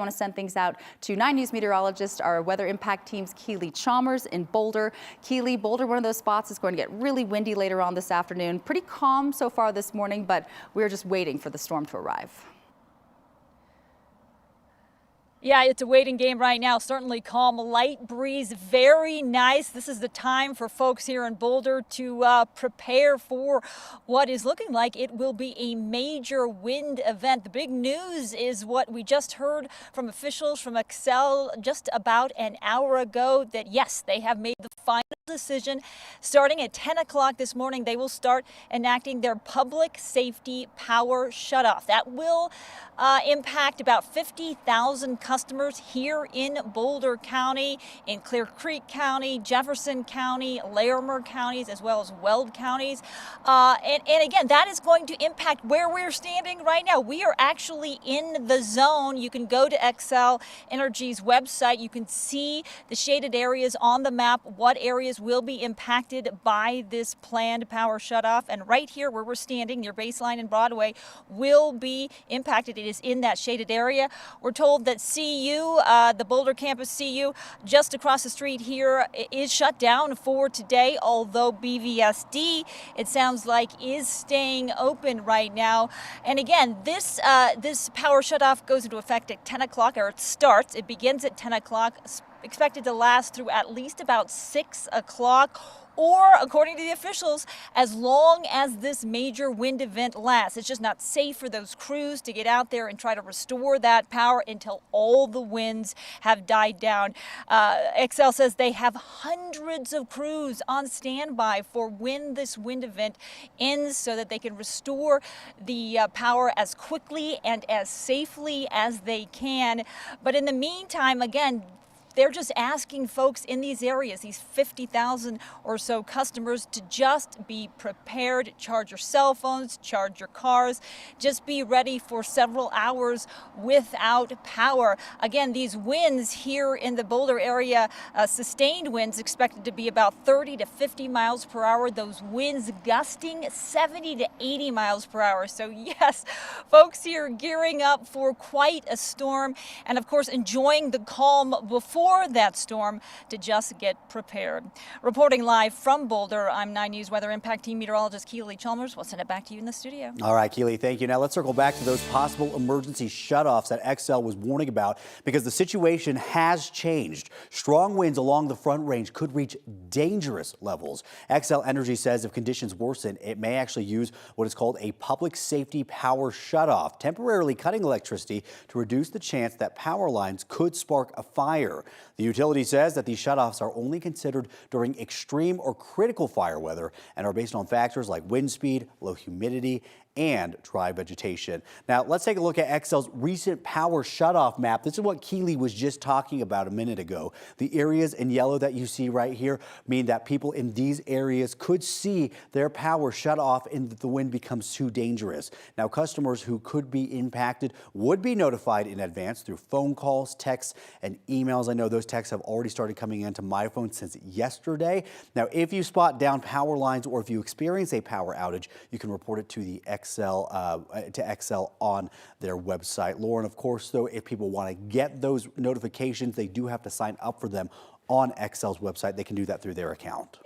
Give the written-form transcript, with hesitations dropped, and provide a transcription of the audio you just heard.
I want to send things out to 9 News meteorologist, our weather impact team's Keely Chalmers in Boulder. Keely, Boulder, one of those spots, is going to get really windy later on this afternoon. Pretty calm so far this morning, but we're just waiting for the storm to arrive. Yeah, it's a waiting game right now. Certainly calm, light breeze, very nice. This is the time for folks here in Boulder to prepare for what is looking like it will be a major wind event. The big news is what we just heard from officials from Xcel just about an hour ago, that yes, they have made the final decision. Starting at 10 o'clock this morning, they will start enacting their public safety power shutoff. That will impact about 50,000 customers here in Boulder County, in Clear Creek County, Jefferson County, Larimer counties, as well as Weld counties. And again, that is going to impact where we're standing right now. We are actually in the zone. You can go to Xcel Energy's website. You can see the shaded areas on the map, what areas will be impacted by this planned power shutoff. And right here where we're standing near Baseline and Broadway will be impacted. It is in that shaded area. We're told that CU, the Boulder campus CU, just across the street here, is shut down for today, although BVSD, it sounds like, is staying open right now. And again, this power shutoff goes into effect at 10 o'clock, or it starts. It begins at 10 o'clock, expected to last through at least about 6 o'clock. Or, according to the officials, as long as this major wind event lasts. It's just not safe for those crews to get out there and try to restore that power until all the winds have died down. Xcel says they have hundreds of crews on standby for when this wind event ends, so that they can restore the power as quickly and as safely as they can. But in the meantime, again, they're just asking folks in these areas, these 50,000 or so customers, to just be prepared. Charge your cell phones, charge your cars, just be ready for several hours without power. Again, these winds here in the Boulder area, sustained winds expected to be about 30 to 50 miles per hour. Those winds gusting 70 to 80 miles per hour. So yes, folks here gearing up for quite a storm, and of course enjoying the calm before that storm to just get prepared. Reporting live from Boulder, I'm 9 News Weather Impact Team meteorologist Keely Chalmers. We'll send it back to you in the studio. All right, Keely, thank you. Now let's circle back to those possible emergency shutoffs that Xcel was warning about, because the situation has changed. Strong winds along the Front Range could reach dangerous levels. Xcel Energy says if conditions worsen, it may actually use what is called a public safety power shutoff, temporarily cutting electricity to reduce the chance that power lines could spark a fire. The utility says that these shutoffs are only considered during extreme or critical fire weather and are based on factors like wind speed, low humidity, and dry vegetation. Now, let's take a look at Xcel's recent power shutoff map. This is what Keely was just talking about a minute ago. The areas in yellow that you see right here mean that people in these areas could see their power shut off and the wind becomes too dangerous. Now, customers who could be impacted would be notified in advance through phone calls, texts, and emails. I know those texts have already started coming into my phone since yesterday. Now, if you spot down power lines or if you experience a power outage, you can report it to the Xcel on their website. Lauren, of course, though, if people want to get those notifications, they do have to sign up for them on Xcel's website. They can do that through their account.